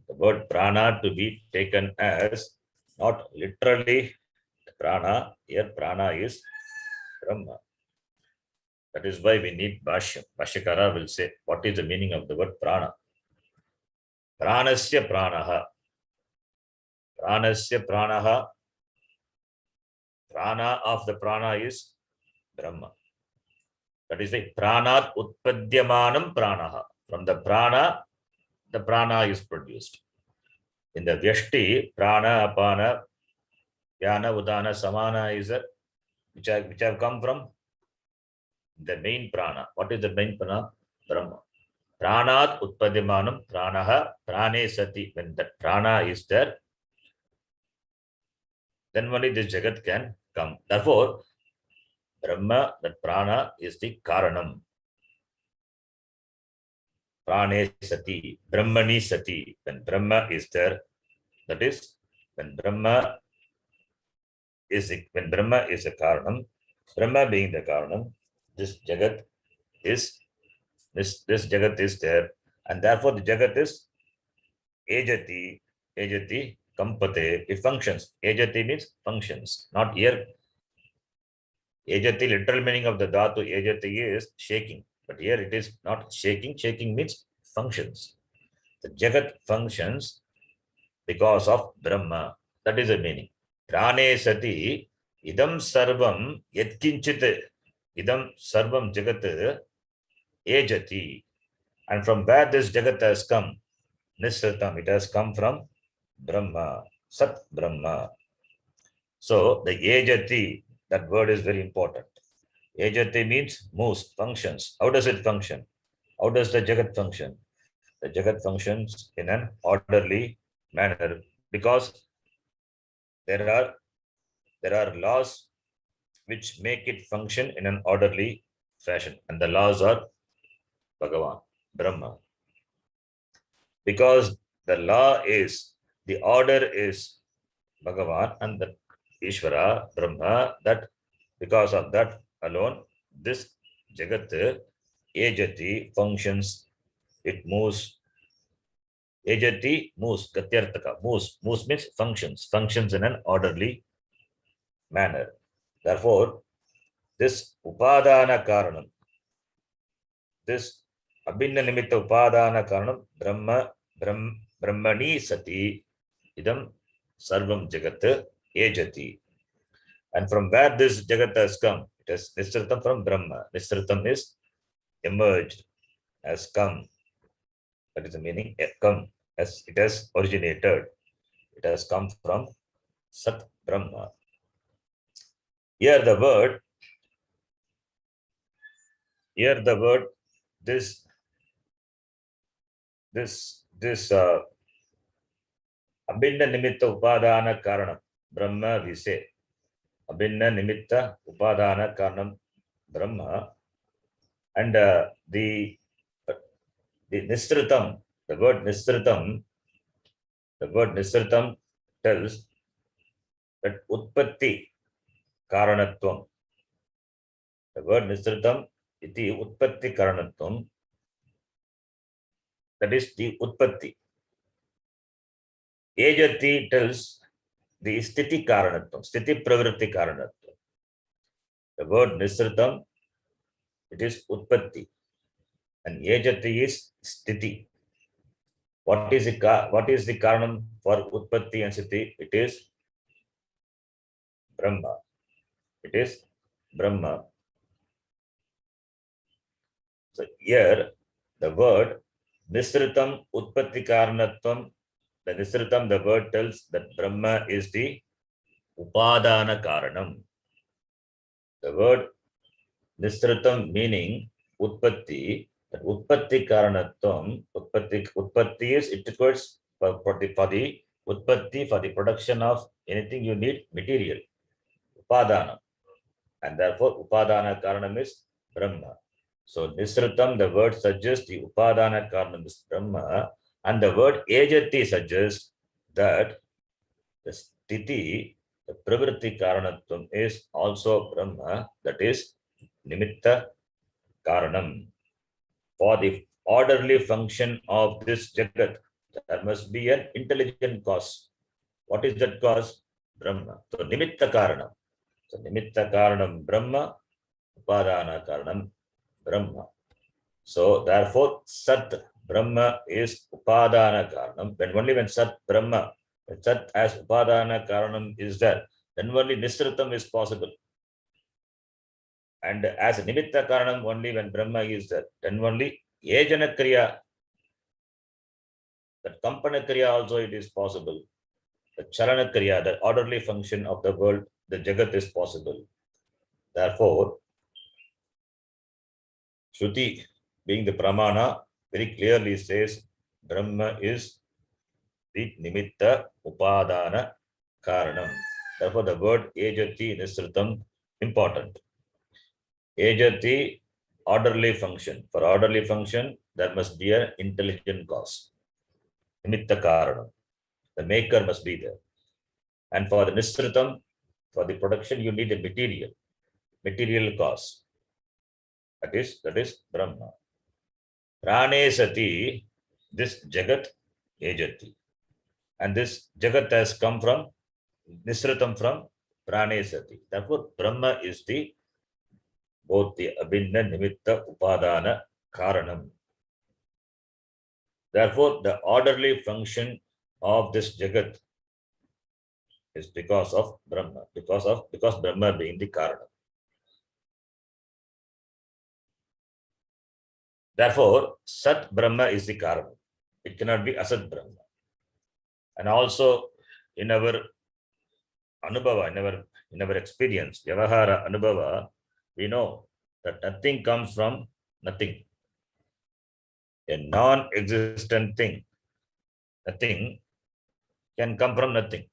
The word prana to be taken as not literally prana, here prana is Brahma. That is why we need Bhashya. Bhashyakara will say, what is the meaning of the word prana? Pranasya pranaha. Pranasya pranaha. Prana of the prana is Brahma. That is the pranat utpadyamanam pranaha. From the prana is produced. In the Vyashti, prana, apana, yana, udana, samana is a, which have come from the main prana. What is the main prana? Brahma. Pranat utpadyamanam pranaha prane sati. When the prana is there, then only this Jagat can come. Therefore, Brahma, that prana is the karanam. Prane sati, Brahmani sati. When Brahma is there, that is when Brahma is a karanam, Brahma being the karanam, this Jagat is this Jagat is there, and therefore the Jagat is ejati, kampate, it functions. Ejati means functions, not here. Ejati, literal meaning of the dhatu ejati is shaking, but here it is not shaking. Shaking means functions. The Jagat functions because of Brahma. That is the meaning. Prane sati idam sarvam yatkinchit idam sarvam jagat ejati. And from where this Jagat has come? Nisritam. It has come from Brahma. Sat Brahma. So the ejati, that word is very important. Ejati means moves, functions. How does it function? How does the Jagat function? The Jagat functions in an orderly manner because there are laws which make it function in an orderly fashion, and the laws are Bhagavan, Brahma. Because the law is, the order is Bhagavan and the Ishvara, Brahma, that because of that alone, this Jagat, Ejati, functions, it moves. Ejati moves, Gatyartaka, moves means functions in an orderly manner. Therefore, this Upadana Karanam, this Abhinna Nimitta Upadana Karanam, Brahmani Sati, Idam Sarvam Jagat Ejati. And from where this Jagat has come, it has Nisritam from Brahma. Nisritam is emerged, has come. That is the meaning, come, as it has originated. It has come from Sat Brahma. Here the word, this Abhinna Nimitta Upadana Karanam, Brahma we say. Abhinna Nimitta Upadana Karanam, Brahma. And the Nisritam, the word Nisritam The word Nisritam tells that Utpatti Karanatvam. The word Nisritam iti Utpatti Karanatvam. That is the Utpatti. Ejati tells the Sthiti Karanatvam, Sthiti Pravritti Karanatvam. The word Nisritam, it is Utpatti. And Ejati is Sthiti. What is the Karanam for Utpatti and Sthiti? It is Brahma. It is Brahma. So here the word Nisritam Utpatti Karanatvam, the Nisritam, the word tells that Brahma is the Upadana Karanam. The word Nisritam meaning Utpatti, that Utpatti Karanatvam, Utpatti is, it requires for the Utpatti, for the production of anything you need material, Upadana. And therefore Upadana Karanam is Brahma. So Nisritam, the word suggests the Upadana Karanam is Brahma, and the word Ejati suggests that the Sthiti, the Pravritti Karanatvam is also Brahma, that is Nimitta Karanam. For the orderly function of this Jagat, there must be an intelligent cause. What is that cause? Brahma. So Nimitta Karanam. So Nimitta Karanam Brahma, Upadana Karanam Brahma. So therefore Sat Brahma is Upadana Karanam. When Sat Brahma, when Sat as Upadana Karanam is there, then only Nisritam is possible. And as Nimitta Karanam only when Brahma is there, then only Ejana Kriya, that Kampana Kriya also it is possible. The Charana Kriya, the orderly function of the world, the Jagat is possible. Therefore, Shruti being the Pramana very clearly says Brahma is the Nimitta Upadana Karanam. Therefore, the word Ejati Nisritam important. Ejati, orderly function. For orderly function, there must be an intelligent cause. Nimitta Karanam. The maker must be there. And for the Nisritam, for the production, you need a material cause. That is Brahma. Prane Sati, this Jagat Ejati. And this Jagat has come from Nisritam from Prane Sati. Therefore, Brahma is the both the Abhinna Nimitta Upadana Karanam. Therefore, the orderly function of this Jagat is because of Brahma, because Brahma being the Karanam. Therefore, Sat Brahma is the Karanam. It cannot be Asat Brahma. And also in our Anubhava, in our experience, Vyavahara Anubhava, we know that nothing comes from nothing. A non-existent thing, nothing can come from nothing.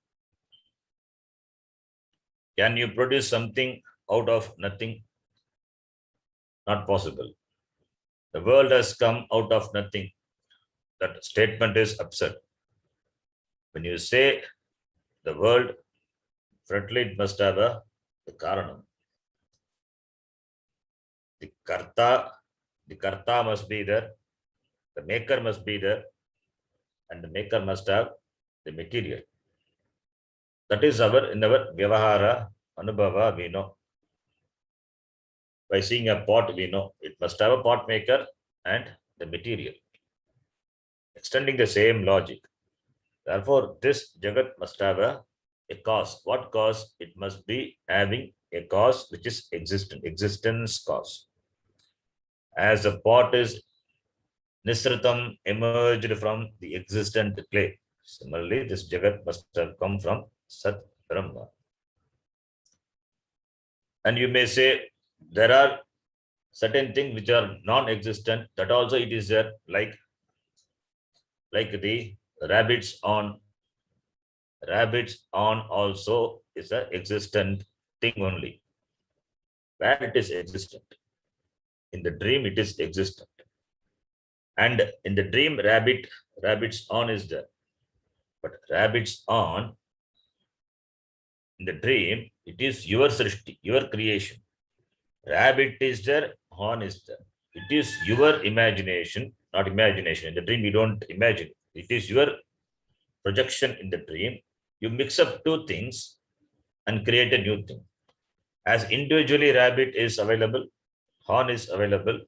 Can you produce something out of nothing? Not possible. The world has come out of nothing. That statement is absurd. When you say the world, certainly it must have the Karanam. The Karta must be there, the maker must be there, and the maker must have the material. That is in our Vyavahara, Anubhava, we know. By seeing a pot, we know it must have a pot maker and the material. Extending the same logic. Therefore, this Jagat must have a cause. What cause? It must be having a cause which is existence cause. As a pot is Nisritam emerged from the existent clay. Similarly, this Jagat must have come from Sat Brahma. And you may say there are certain things which are non-existent, that also it is there, like the rabbits on. Rabbits on also is an existent thing only. Where it is existent. In the dream, it is existent. And in the dream, rabbits on is there. But rabbits on, in the dream, it is your srishti, your creation. Rabbit is there, horn is there. It is your imagination, not imagination. In the dream, you don't imagine. It is your projection in the dream. You mix up two things and create a new thing. As individually rabbit is available, horn is available,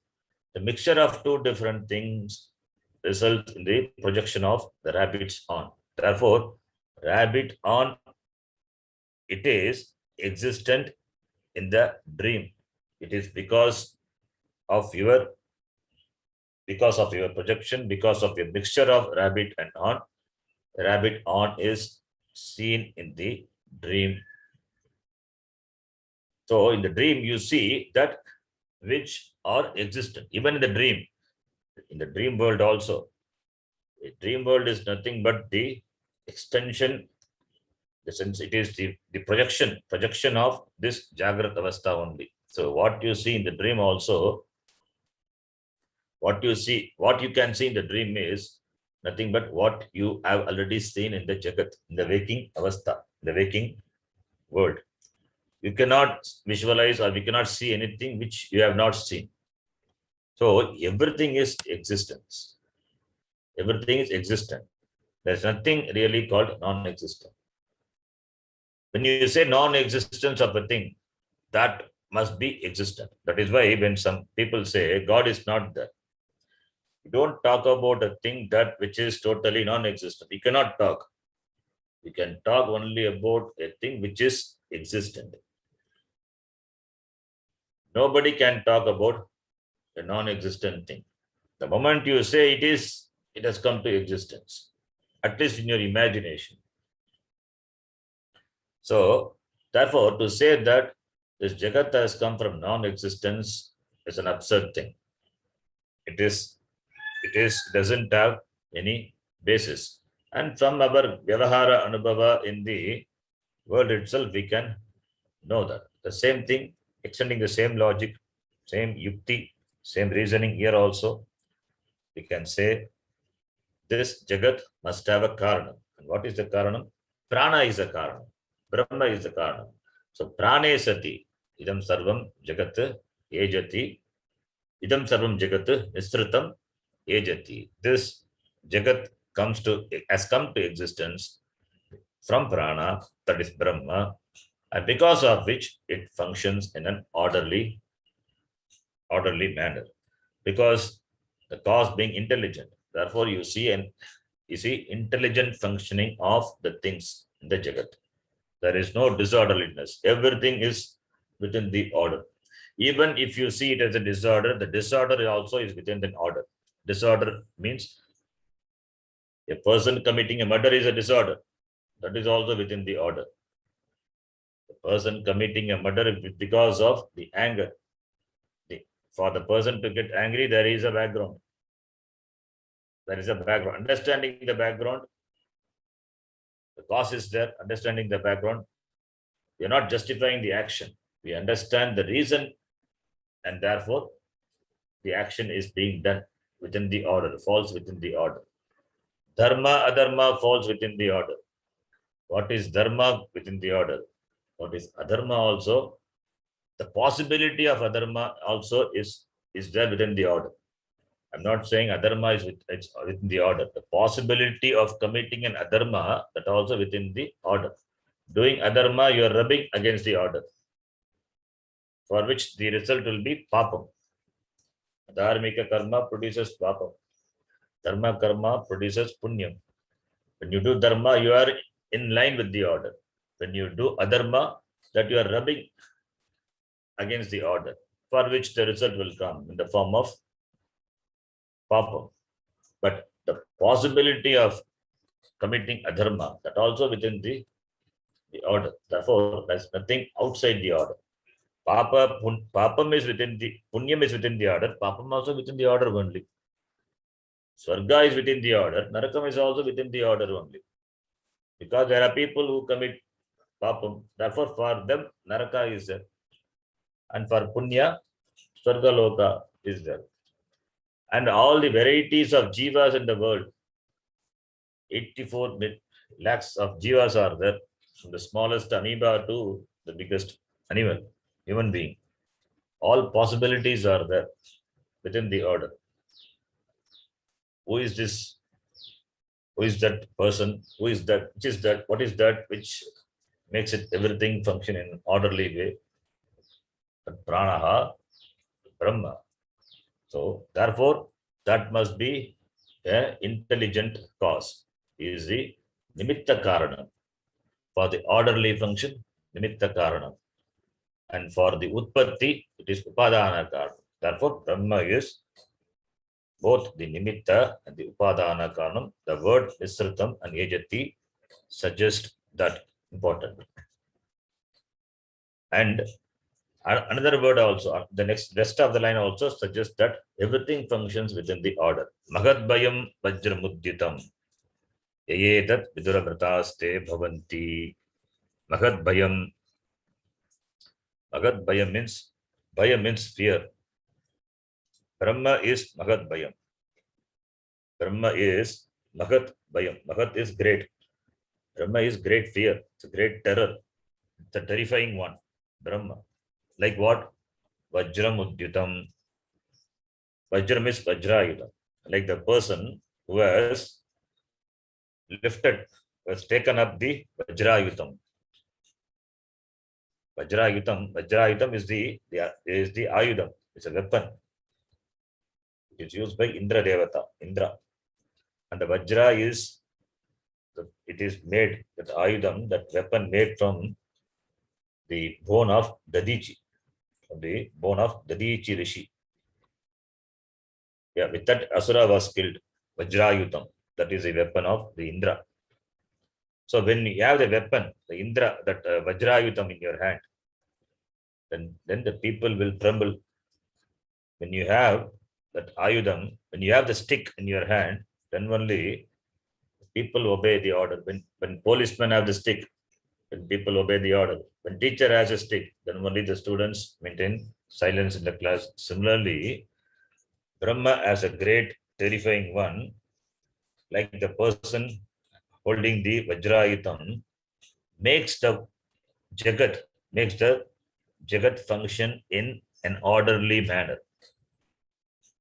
the mixture of two different things results in the projection of the rabbit's horn. Therefore, rabbit on, it is existent in the dream. It is because of your projection, because of your mixture of rabbit and horn. Rabbit on is seen in the dream. So in the dream, you see that which are existent, even in the dream world also. The dream world is nothing but the extension, the sense it is the projection of this Jagrat Avastha only. So what you see in the dream also, what you can see in the dream is nothing but what you have already seen in the Jagat, in the waking Avastha, the waking world. You cannot visualize or we cannot see anything which you have not seen. So everything is existence. Everything is existent. There's nothing really called non-existent. When you say non-existence of a thing, that must be existent. That is why when some people say God is not there, you don't talk about a thing that which is totally non-existent. You cannot talk. You can talk only about a thing which is existent. Nobody can talk about a non-existent thing. The moment you say it has come to existence, at least in your imagination. So, therefore, to say that this Jagat has come from non-existence is an absurd thing. It doesn't have any basis. And from our Vyavahara Anubhava in the world itself, we can know that. The same thing, extending the same logic, same yukti, same reasoning here also, we can say this Jagat must have a Karanam. And what is the Karanam? Prana is a Karanam. Brahma is the Karanam. So Prane Sati, Idam Sarvam Jagat Ejati, Idam Sarvam Jagat Nisritam Ejati. This Jagat has come to existence from Prana, that is Brahma, and because of which it functions in an orderly manner. Because the cause being intelligent, therefore you see intelligent functioning of the things in the Jagat. There is no disorderliness. Everything is within the order. Even if you see it as a disorder, the disorder also is within the order. Disorder means a person committing a murder is a disorder. That is also within the order. The person committing a murder because of the anger. For the person to get angry, there is a background. There is a background. Understanding the background, the cause is there. Understanding the background, we are not justifying the action. We understand the reason, and therefore the action is being done within the order, falls within the order. Dharma, adharma falls within the order. What is dharma within the order? What is adharma also? The possibility of adharma also is there within the order. I'm not saying adharma it's within the order. The possibility of committing an adharma, that also within the order. Doing adharma, you are rubbing against the order, for which the result will be papam. Dharmika karma produces papam. Dharma karma produces punyam. When you do dharma, you are in line with the order. When you do adharma, that you are rubbing against the order, for which the result will come in the form of papam. But the possibility of committing adharma, that also within the order. Therefore, there's nothing outside the order. Papam is within the, punyam is within the order, papam also within the order only. Swarga is within the order, narakam is also within the order only. Because there are people who commit papam, therefore for them, naraka is there. And for punya, swarga loka is there. And all the varieties of jivas in the world, 84 lakhs of jivas are there, from the smallest amoeba to the biggest animal, human being. All possibilities are there within the order. Who is this? Who is that person? Who is that? Which is that? What is that which makes it everything function in an orderly way? Pranaha, Brahma. So therefore, that must be an intelligent cause. Is the nimitta karanam. For the orderly function, nimitta karanam. And for the utpatti, it is upadana karanam. Therefore, Brahma is both the nimitta and the upadana karanam. The word nisritam and yajati suggest that important. And another word also, the next rest of the line also suggests that everything functions within the order. Magadbayam vajramudditam. Yeyetat viduramritaste bhavanti. Magadbayam. Magadbayam means, bayam means fear. Brahma is Magadbayam. Brahma is Magat Bayam. Magat is great. Brahma is great fear. It's a great terror. It's a terrifying one. Brahma. Like what? Vajram Udyutam. Vajram is Vajrayutam. Like the person who has lifted, has taken up the Vajrayutam. Vajrayutam is the Ayudam. It's a weapon. It is used by Indra Devata, Indra. And the Vajra is, it is made, that Ayudam, that weapon made from the bone of Dadichi, from the bone of Dadichi Rishi. Yeah, with that Asura was killed, Vajrayutam, that is a weapon of the Indra. So when you have the weapon, the Indra, that Vajrayutam in your hand, then the people will tremble. When you have that Ayudam, when you have the stick in your hand, then only people obey the order. When policemen have the stick, then people obey the order. When teacher has a stick, then only the students maintain silence in the class. Similarly, Brahma as a great terrifying one, like the person holding the Vajrayutam, makes the Jagat function in an orderly manner.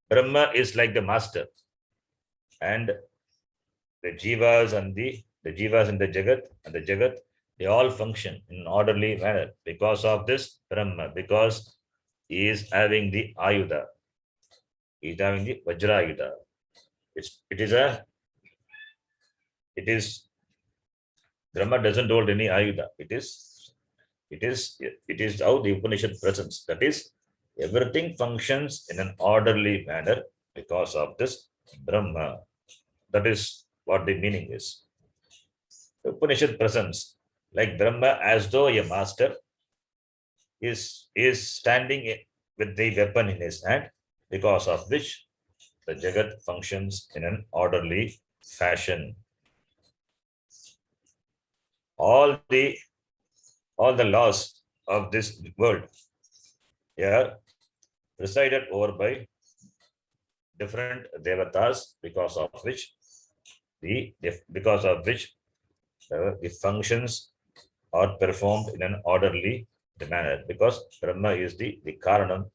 Brahma is like the master, and the jivas and the jivas in the Jagat, they all function in an orderly manner because of this Brahma, because he is having the Ayuda, he is having the Vajrayuda. It is Brahma doesn't hold any Ayuda. It is how the Upanishad presents. That is, everything functions in an orderly manner because of this Brahma. That is what the meaning is. The Upanishad presents like Brahma as though a master is standing with the weapon in his hand, because of which the Jagat functions in an orderly fashion. All the laws of this world are presided over by different devatas, because of which the functions are performed in an orderly manner, because Brahma is the Karanam.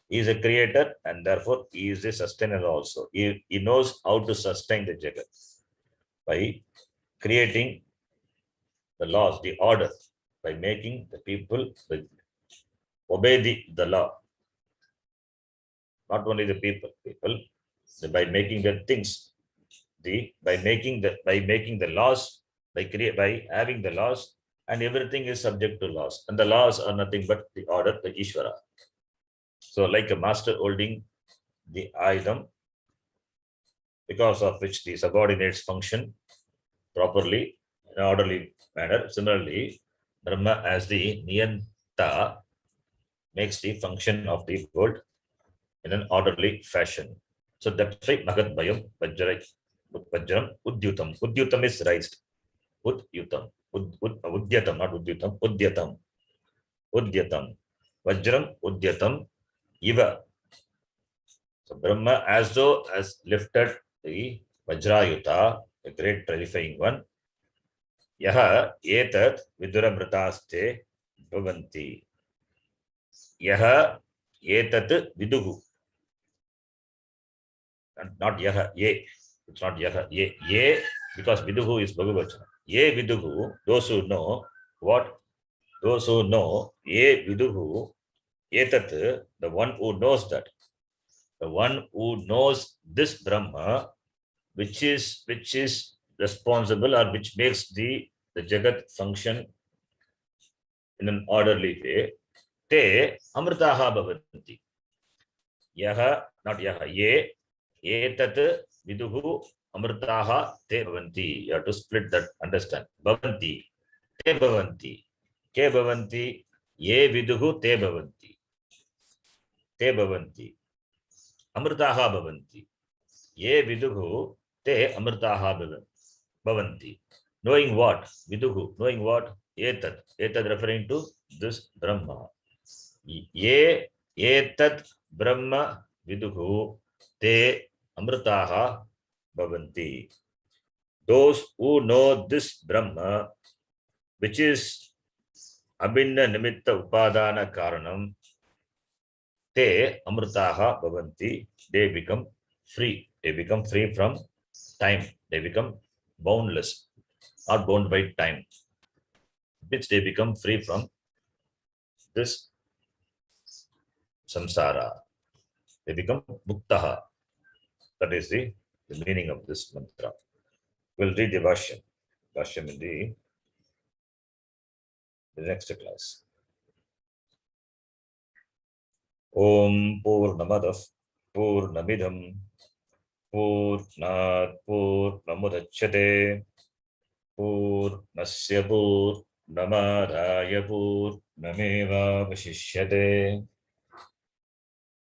He is a creator, and therefore he is a sustainer also. He knows how to sustain the Jagat by creating the laws, the order, by making the people obey the law. Not only the people, by making the things, by making the laws, by having the laws, and everything is subject to laws, and the laws are nothing but the order, the Ishvara. So like a master holding the Ayudam, because of which the subordinates function properly in an orderly manner. Similarly, Brahma as the Niyanta makes the function of the world in an orderly fashion. So that's why Magat Bayam Vajram Udyutam. Udyutam is raised. Udyutam. Udyatam, not Udyutam. Udyatam. Udyatam. Vajram Udyatam Iva. So Brahma as though has lifted the Vajrayuta, a great terrifying one, Yaha etat viduramritaste bhavanti. Yaha etat viduhu. And not yaha, ye. It's not yaha, ye. Ye, because viduhu is Bhagavachana. Ye viduhu, those who know what? Those who know, ye viduhu, etat, the one who knows that. The one who knows this Brahma, which is responsible or which makes the Jagat function in an orderly way, te amritaha bhavanti. Yaha, not yaha, ye, etat viduhu amritaha te bhavanti. You have to split that, understand. Bhavanti, te bhavanti, ke bhavanti, ye viduhu te bhavanti. Te bhavanti. Amritaha bhavanti. Ye viduhu te amritaha bhavanti. Knowing what? Viduhu. Knowing what? Etat. Etat referring to this Brahma. Ye etat Brahma viduhu te amritaha bhavanti. Those who know this Brahma, which is abhinna nimitta upadana karanam, te amritaha bhavanti. They become free. They become free from time. They become boundless, not bound by time, which they become free from this samsara. They become muktaha. That is the meaning of this mantra. We'll read the Vashyam. Vashyam in the next class. Om Purnamadah Purnamidham Purnat Purnamudachyate Purnasya Purnamadaya Purnameva Vashishyate.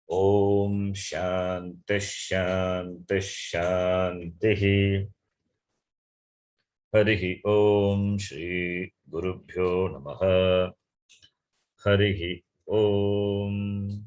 Om Shanti Shanti Shanti. Harihi Om Shri Gurubhyo Namaha. Harihi Om.